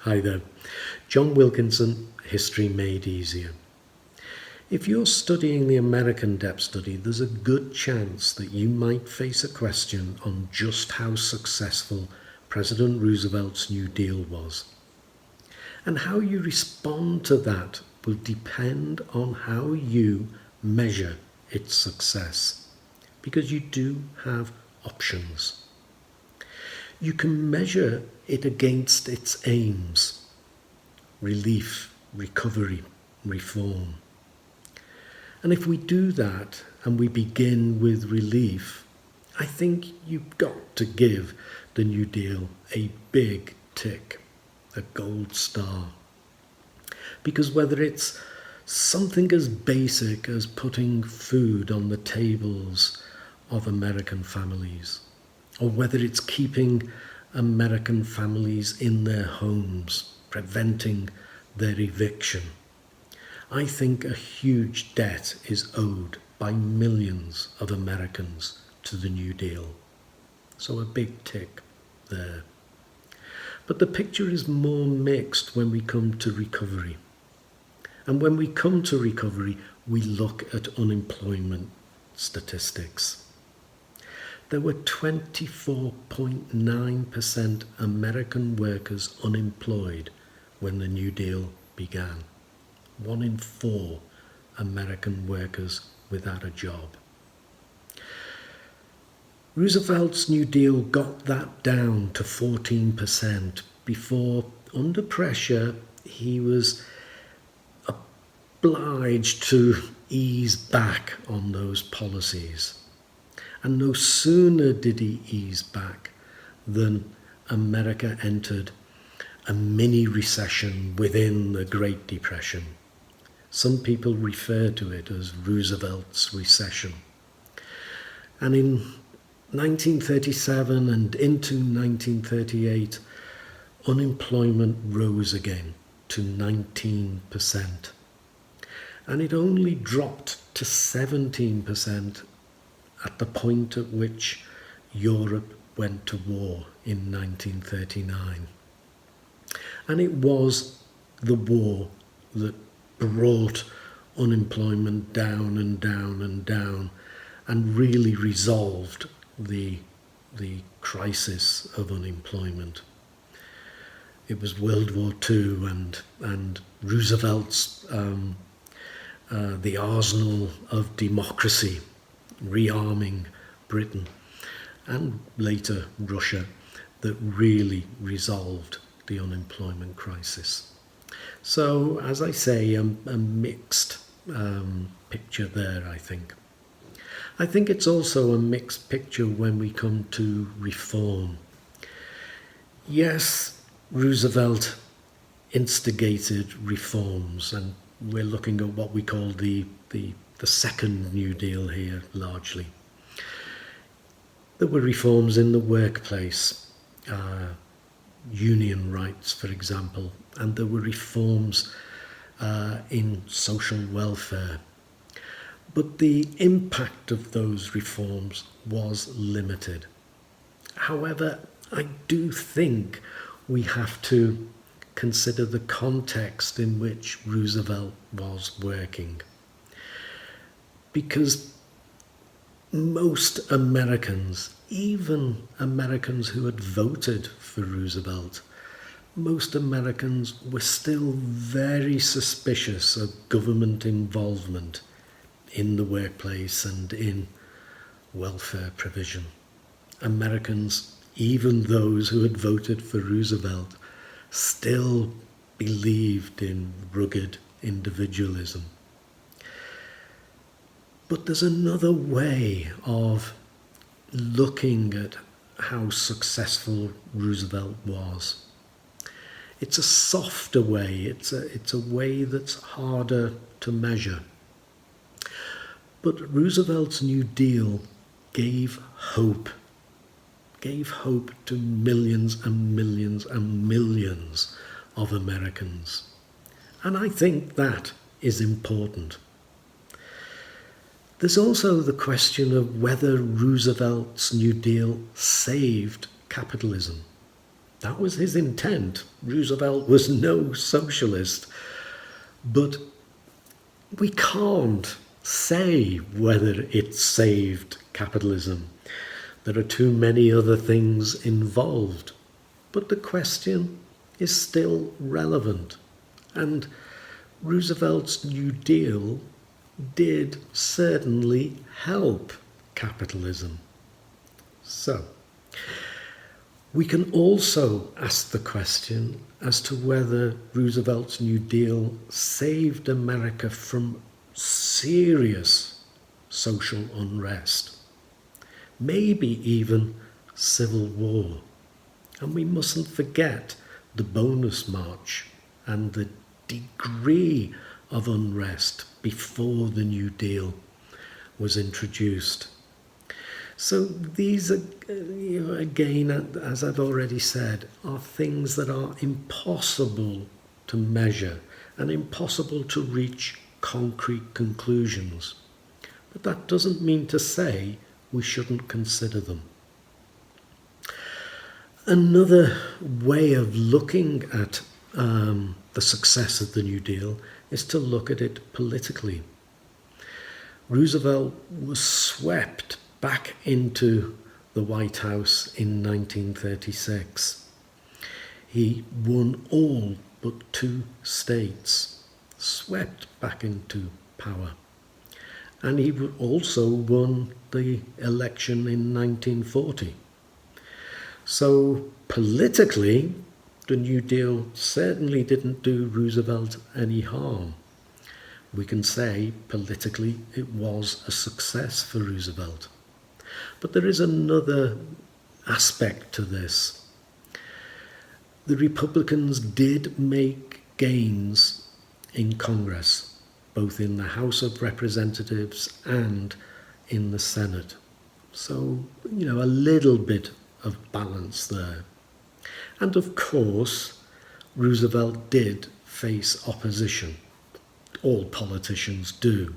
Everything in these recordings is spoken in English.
Hi there. John Wilkinson, History Made Easier. If you're studying the American depth study, there's a good chance that you might face a question on just how successful President Roosevelt's New Deal was. And how you respond to that will depend on how you measure its success, because you do have options. You can measure it against its aims: relief, recovery, reform. And if we do that and we begin with relief, I think you've got to give the New Deal a big tick, a gold star. Because whether it's something as basic as putting food on the tables of American families, or whether it's keeping American families in their homes, preventing their eviction, I think a huge debt is owed by millions of Americans to the New Deal. So a big tick there. But the picture is more mixed when we come to recovery. And when we come to recovery, we look at unemployment statistics. There were 24.9% American workers unemployed when the New Deal began. 1 in 4 American workers without a job. Roosevelt's New Deal got that down to 14% before, under pressure, he was obliged to ease back on those policies. And no sooner did he ease back than America entered a mini recession within the Great Depression. Some people refer to it as Roosevelt's recession. And in 1937 and into 1938, unemployment rose again to 19%. And it only dropped to 17% at the point at which Europe went to war in 1939. And it was the war that brought unemployment down and down and down and really resolved the crisis of unemployment. It was World War II and Roosevelt's the arsenal of democracy, rearming Britain and later Russia, that really resolved the unemployment crisis. So, as I say, a mixed picture there, I think. I think it's also a mixed picture when we come to reform. Yes, Roosevelt instigated reforms, and we're looking at what we call the second New Deal here, largely. There were reforms in the workplace, union rights, for example, and there were reforms in social welfare. But the impact of those reforms was limited. However, I do think we have to consider the context in which Roosevelt was working. Because most Americans, even Americans who had voted for Roosevelt, most Americans were still very suspicious of government involvement in the workplace and in welfare provision. Americans, even those who had voted for Roosevelt, still believed in rugged individualism. But there's another way of looking at how successful Roosevelt was. It's a softer way, it's a way that's harder to measure. But Roosevelt's New Deal gave hope to millions and millions and millions of Americans. And I think that is important. There's also the question of whether Roosevelt's New Deal saved capitalism. That was his intent. Roosevelt was no socialist. But we can't say whether it saved capitalism. There are too many other things involved. But the question is still relevant. And Roosevelt's New Deal did certainly help capitalism. So, we can also ask the question as to whether Roosevelt's New Deal saved America from serious social unrest, maybe even civil war. And we mustn't forget the Bonus March and the degree of unrest before the New Deal was introduced. So these are, again, as I've already said, are things that are impossible to measure and impossible to reach concrete conclusions. But that doesn't mean to say we shouldn't consider them. Another way of looking at the success of the New Deal is to look at it politically. Roosevelt was swept back into the White House in 1936. He won all but 2 states, swept back into power. And he also won the election in 1940. So politically, the New Deal certainly didn't do Roosevelt any harm. We can say politically it was a success for Roosevelt. But there is another aspect to this. The Republicans did make gains in Congress, both in the House of Representatives and in the Senate. So, a little bit of balance there. And of course, Roosevelt did face opposition. All politicians do.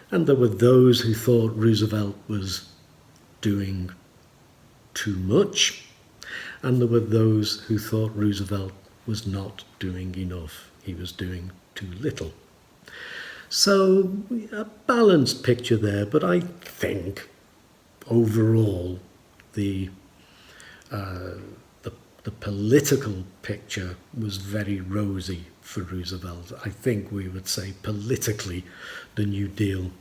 And there were those who thought Roosevelt was doing too much, and there were those who thought Roosevelt was not doing enough. He was doing too little. So a balanced picture there, but I think overall the political picture was very rosy for Roosevelt. I think we would say politically the New Deal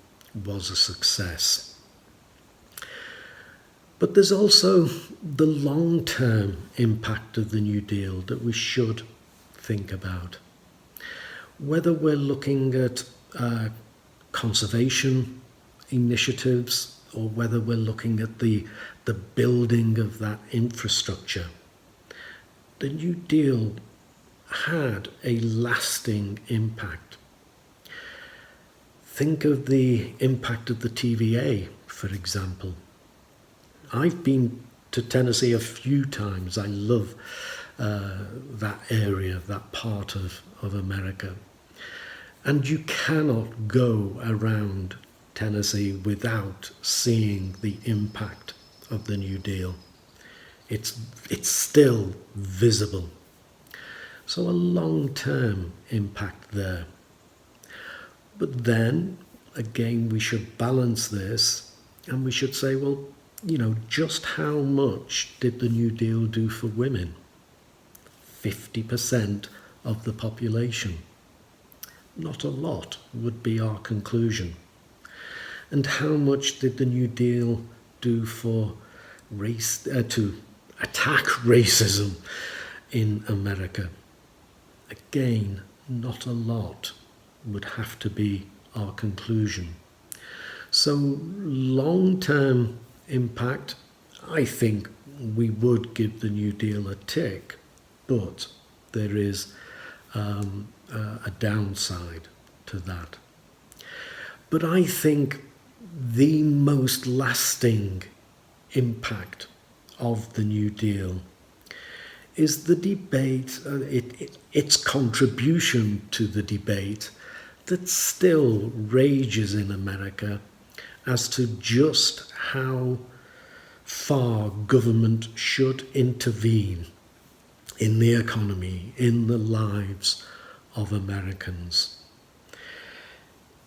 was a success. But there's also the long-term impact of the New Deal that we should think about. Whether we're looking at conservation initiatives or whether we're looking at the building of that infrastructure, the New Deal had a lasting impact. Think of the impact of the TVA, for example. I've been to Tennessee a few times. I love that area, that part of America. And you cannot go around Tennessee without seeing the impact of the New Deal. It's still visible. So a long-term impact there. But then, again, we should balance this and we should say, well, just how much did the New Deal do for women? 50% of the population. Not a lot would be our conclusion. And how much did the New Deal do for to attack racism in America? Again, not a lot would have to be our conclusion. So long-term impact, I think we would give the New Deal a tick, but there is a downside to that. But I think the most lasting impact of the New Deal is the debate, its contribution to the debate that still rages in America as to just how far government should intervene in the economy, in the lives of Americans.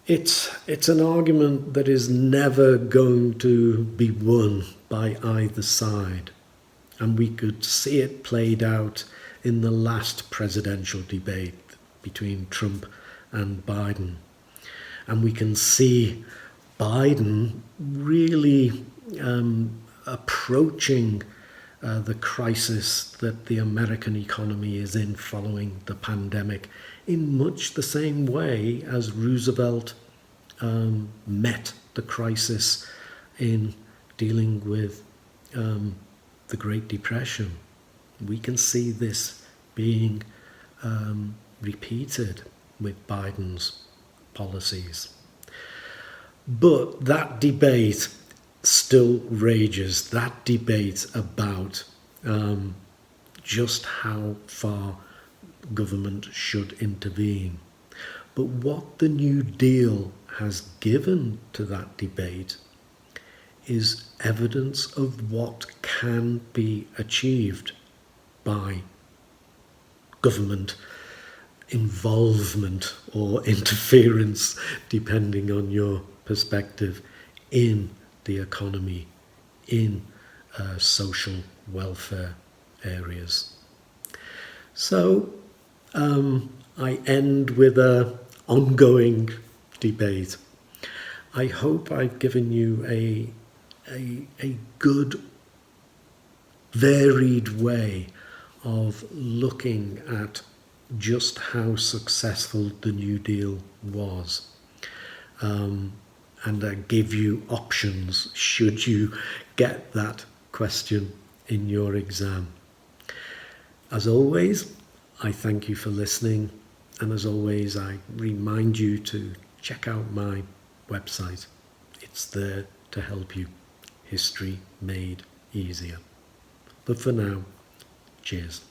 It's an argument that is never going to be won by either side. And we could see it played out in the last presidential debate between Trump and Biden. And we can see Biden really approaching the crisis that the American economy is in following the pandemic in much the same way as Roosevelt met the crisis in dealing with the Great Depression. We can see this being repeated with Biden's policies. But that debate still rages, that debate about just how far government should intervene. But what the New Deal has given to that debate is evidence of what can be achieved by government involvement or interference, depending on your perspective, in the economy, in social welfare areas. So I end with an ongoing debate. I hope I've given you a good, varied way of looking at just how successful the New Deal was. And I give you options should you get that question in your exam. As always, I thank you for listening, and as always, I remind you to check out my website. It's there to help you. History Made Easier. But for now, cheers.